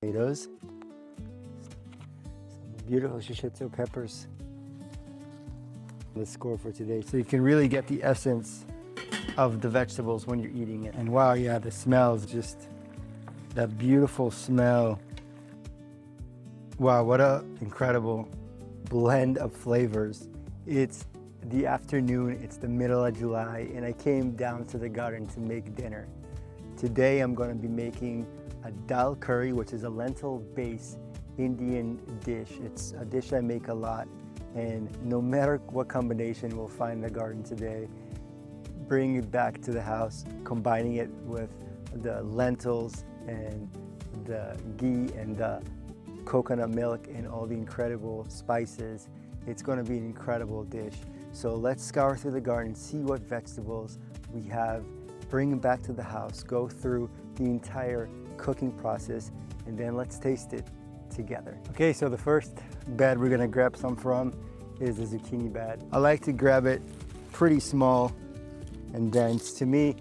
Tomatoes, some beautiful shishito peppers. The score for today, so you can really get the essence of the vegetables when you're eating it. And wow, yeah, the smell is just that beautiful smell. Wow, what a incredible blend of flavors. It's the afternoon, it's the middle of July, and I came down to the garden to make dinner. Today I'm going to be making a dal curry, which is a lentil-based Indian dish. It's a dish I make a lot, and no matter what combination we'll find in the garden today, bringing it back to the house, combining it with the lentils and the ghee and the coconut milk and all the incredible spices, it's going to be an incredible dish. So let's scour through the garden, see what vegetables we have, bring them back to the house, go through the entire cooking process, and then let's taste it together. Okay, so the first bed we're gonna grab some from is the zucchini bed. I like to grab it pretty small and dense. To me,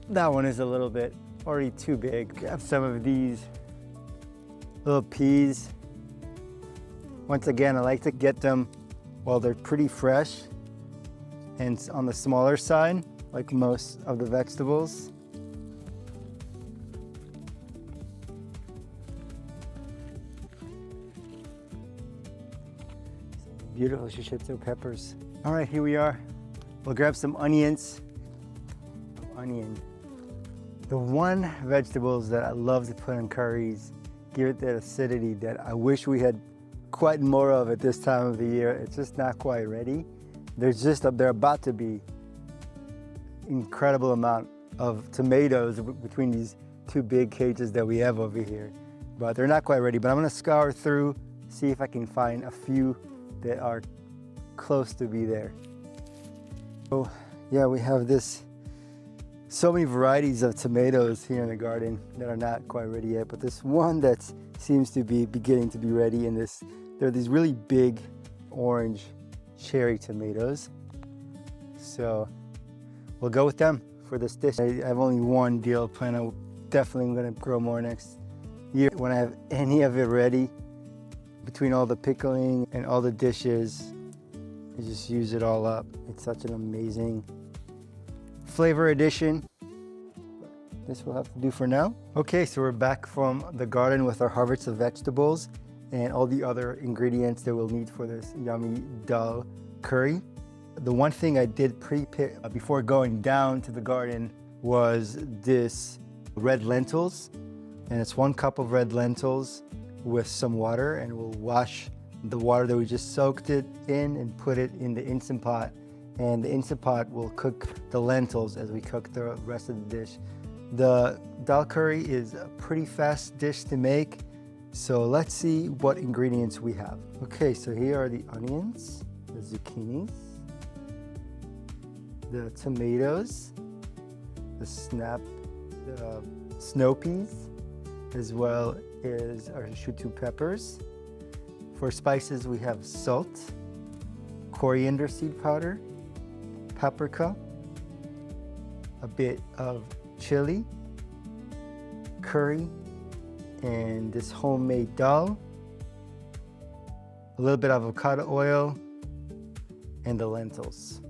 that one is a little bit already too big. Grab some of these little peas. Once again, I like to get them while they're pretty fresh and on the smaller side, like most of the vegetables. Beautiful shishito peppers. All right, here we are. We'll grab some onions. The one vegetables that I love to put in curries, give it that acidity that I wish we had quite more of at this time of the year. It's just not quite ready. They're about to be incredible amount of tomatoes between these two big cages that we have over here, but they're not quite ready. But I'm gonna scour through, see if I can find a few that are close to be there. So yeah, we have so many varieties of tomatoes here in the garden that are not quite ready yet, but this one that seems to be beginning to be ready, and there are these really big orange cherry tomatoes. So we'll go with them for this dish. I have only one deal planned. I'm definitely gonna grow more next year. When I have any of it ready, between all the pickling and all the dishes, I just use it all up. It's such an amazing flavor addition. This will have to do for now. Okay, so we're back from the garden with our harvest of vegetables and all the other ingredients that we'll need for this yummy dal curry. The one thing I did prepare before going down to the garden was this red lentils, and it's 1 cup of red lentils with some water, and we'll wash the water that we just soaked it in and put it in the Instant Pot, and the Instant Pot will cook the lentils as we cook the rest of the dish. The dal curry is a pretty fast dish to make, so let's see what ingredients we have. Okay, so here are the onions, the zucchinis, the tomatoes, the snow peas, as well as our shishito peppers. For spices, we have salt, coriander seed powder, paprika, a bit of chili, curry, and this homemade dal, a little bit of avocado oil, and the lentils.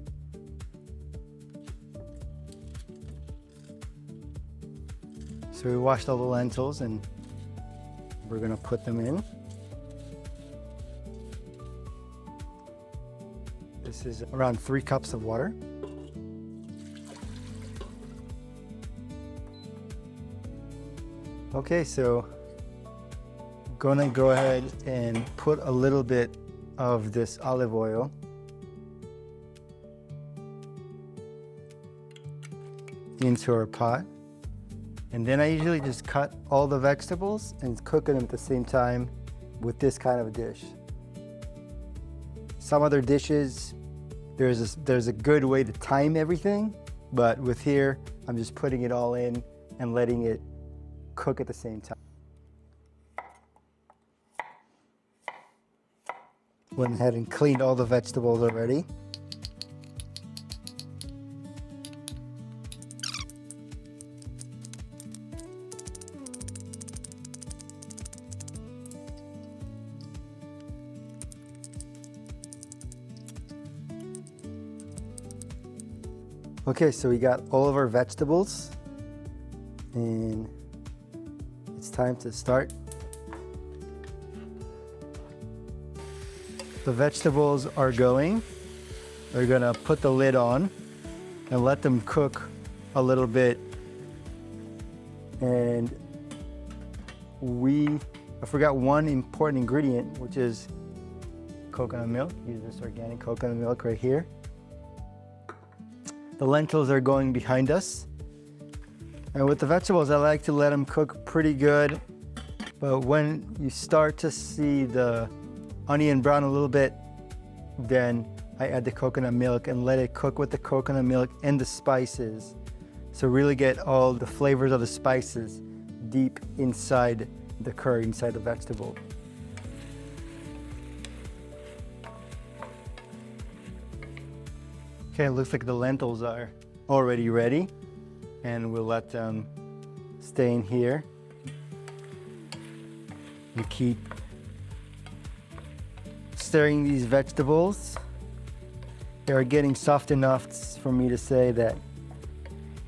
So we washed all the lentils and we're gonna put them in. This is around 3 cups of water. Okay, so I'm gonna go ahead and put a little bit of this olive oil into our pot. And then I usually just cut all the vegetables and cook them at the same time with this kind of dish. Some other dishes, there's a good way to time everything, but with here, I'm just putting it all in and letting it cook at the same time. Went ahead and cleaned all the vegetables already. Okay, so we got all of our vegetables and it's time to start. The vegetables are going. We're gonna put the lid on and let them cook a little bit. And I forgot one important ingredient, which is coconut milk. Use this organic coconut milk right here. The lentils are going behind us. And with the vegetables, I like to let them cook pretty good. But when you start to see the onion brown a little bit, then I add the coconut milk and let it cook with the coconut milk and the spices. So really get all the flavors of the spices deep inside the curry, inside the vegetable. Okay, it looks like the lentils are already ready, and we'll let them stay in here and keep stirring these vegetables. They are getting soft enough for me to say that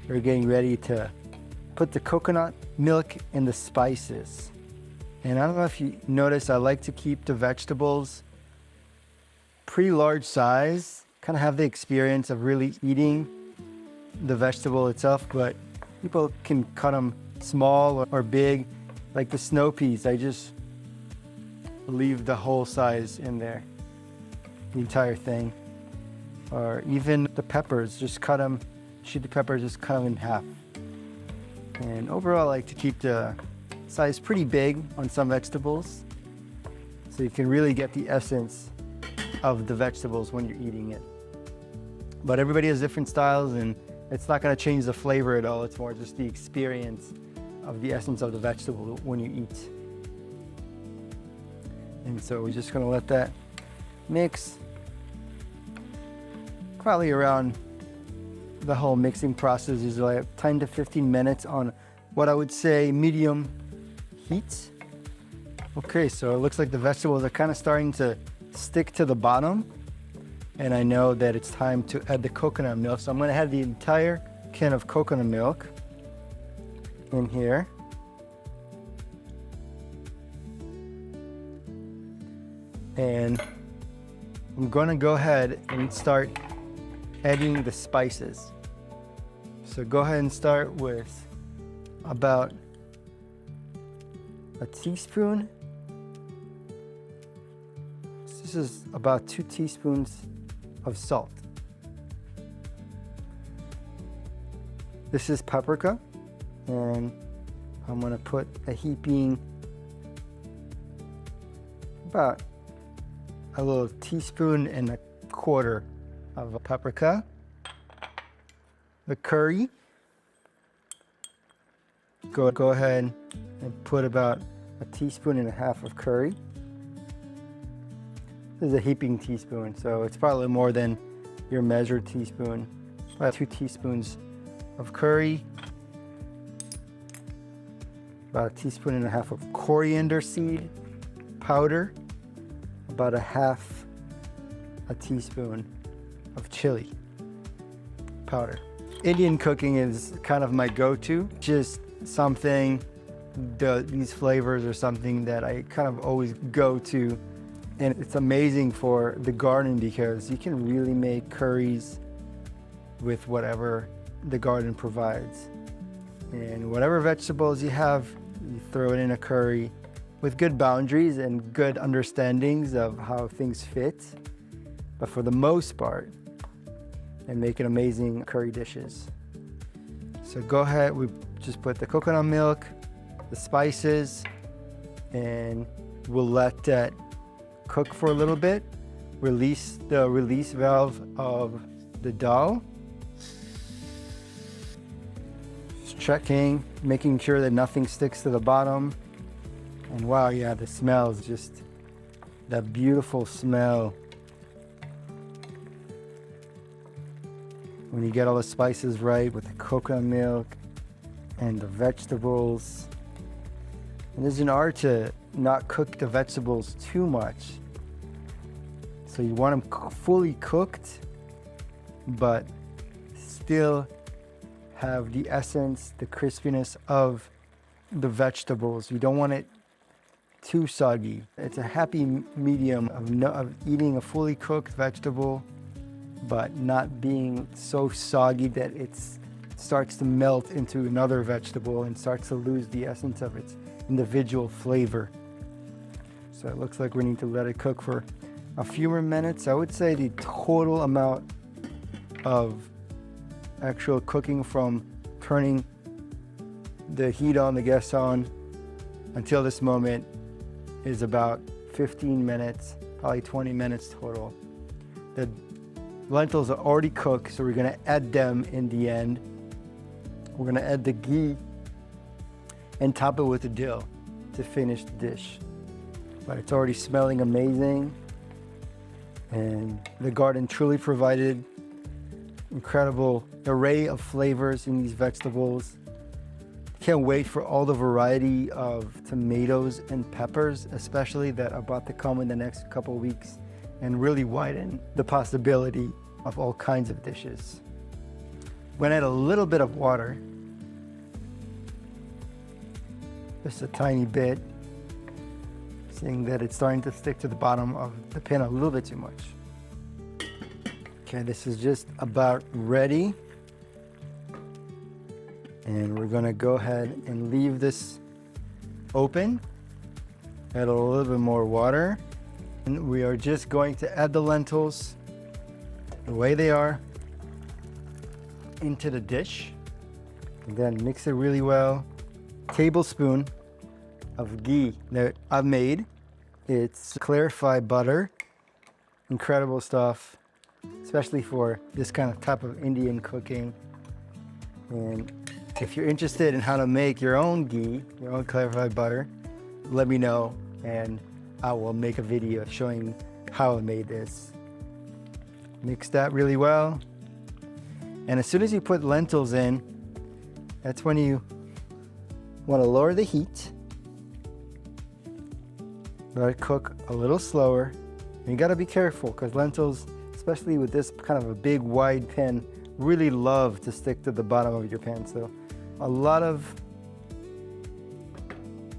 we're getting ready to put the coconut milk and the spices. And I don't know if you notice, I like to keep the vegetables pretty large size, kind of have the experience of really eating the vegetable itself, but people can cut them small or big. Like the snow peas, I just leave the whole size in there, the entire thing. Or even the peppers, just cut them, shoot the peppers, just cut them in half. And overall, I like to keep the size pretty big on some vegetables, so you can really get the essence of the vegetables when you're eating it. But everybody has different styles, and it's not going to change the flavor at all. It's more just the experience of the essence of the vegetable when you eat. And so we're just going to let that mix probably around the whole mixing process is like 10 to 15 minutes on what I would say medium heat. Okay, so it looks like the vegetables are kind of starting to stick to the bottom, and I know that it's time to add the coconut milk. So I'm going to add the entire can of coconut milk in here. And I'm going to go ahead and start adding the spices. So go ahead and start with about a teaspoon. This is about 2 teaspoons of salt. This is paprika, and I'm gonna put a heaping, about a little teaspoon and a quarter of paprika. The curry, go ahead and put about a teaspoon and a half of curry. This is a heaping teaspoon, so it's probably more than your measured teaspoon. About 2 teaspoons of curry. About a teaspoon and a half of coriander seed powder. About a teaspoon of chili powder. Indian cooking is kind of my go-to. Just something, these flavors are something that I kind of always go to. And it's amazing for the garden because you can really make curries with whatever the garden provides. And whatever vegetables you have, you throw it in a curry with good boundaries and good understandings of how things fit. But for the most part, and making amazing curry dishes. So go ahead, we just put the coconut milk, the spices, and we'll let that cook for a little bit. Release the release valve of the dough. Just checking, making sure that nothing sticks to the bottom. And wow, yeah, the smell is just that beautiful smell. When you get all the spices right with the coconut milk and the vegetables. And there's an art to not cook the vegetables too much. So you want them fully cooked, but still have the essence, the crispiness of the vegetables. You don't want it too soggy. It's a happy medium of eating a fully cooked vegetable, but not being so soggy that it starts to melt into another vegetable and starts to lose the essence of its individual flavor. So it looks like we need to let it cook for a few more minutes. I would say the total amount of actual cooking from turning the heat on, the gas on, until this moment is about 15 minutes, probably 20 minutes total. The lentils are already cooked, so we're gonna add them in the end. We're gonna add the ghee and top it with the dill to finish the dish. But it's already smelling amazing, and the garden truly provided incredible array of flavors in these vegetables. Can't wait for all the variety of tomatoes and peppers, especially that are about to come in the next couple of weeks and really widen the possibility of all kinds of dishes. I'm gonna add a little bit of water, just a tiny bit, seeing that it's starting to stick to the bottom of the pan a little bit too much. Okay, this is just about ready. And we're gonna go ahead and leave this open, add a little bit more water. And we are just going to add the lentils the way they are into the dish. And then mix it really well. Tablespoon of ghee that I've made. It's clarified butter. Incredible stuff, especially for this kind of type of Indian cooking. And if you're interested in how to make your own ghee, your own clarified butter, let me know and I will make a video showing how I made this. Mix that really well. And as soon as you put lentils in, that's when you want to lower the heat. Let it cook a little slower. And you got to be careful because lentils, especially with this kind of a big wide pan, really love to stick to the bottom of your pan. So a lot of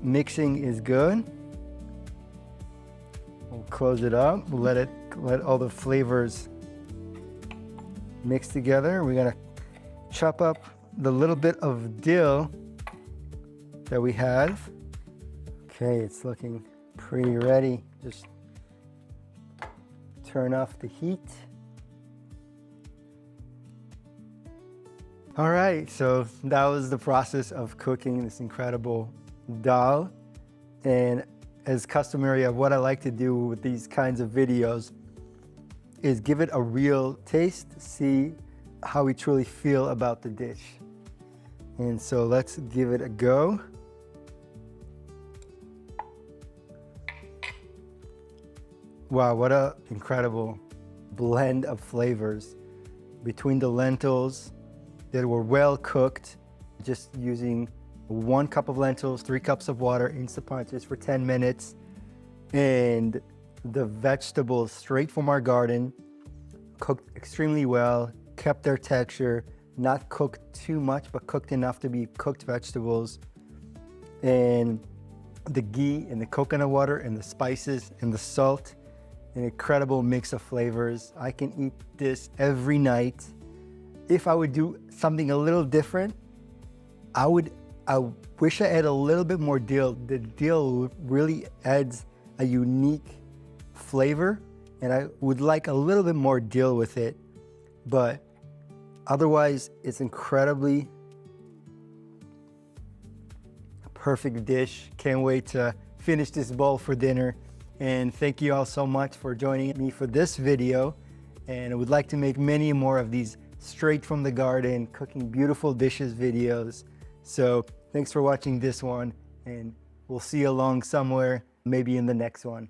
mixing is good. We'll close it up. We'll let all the flavors mix together. We're gonna chop up the little bit of dill that we have. Okay, it's looking pretty ready. Just turn off the heat. All right, so that was the process of cooking this incredible dal. And as customary of what I like to do with these kinds of videos is give it a real taste, see how we truly feel about the dish. And so let's give it a go. Wow, what an incredible blend of flavors between the lentils that were well cooked, just using 1 cup of lentils, 3 cups of water, Instant Pot just for 10 minutes. And the vegetables straight from our garden, cooked extremely well, kept their texture, not cooked too much, but cooked enough to be cooked vegetables. And the ghee and the coconut water and the spices and the salt, an incredible mix of flavors. I can eat this every night. If I would do something a little different, I wish I had a little bit more dill. The dill really adds a unique flavor, and I would like a little bit more dill with it. But otherwise, it's incredibly perfect dish. Can't wait to finish this bowl for dinner. And thank you all so much for joining me for this video. And I would like to make many more of these straight from the garden, cooking beautiful dishes videos. So thanks for watching this one, and we'll see you along somewhere, maybe in the next one.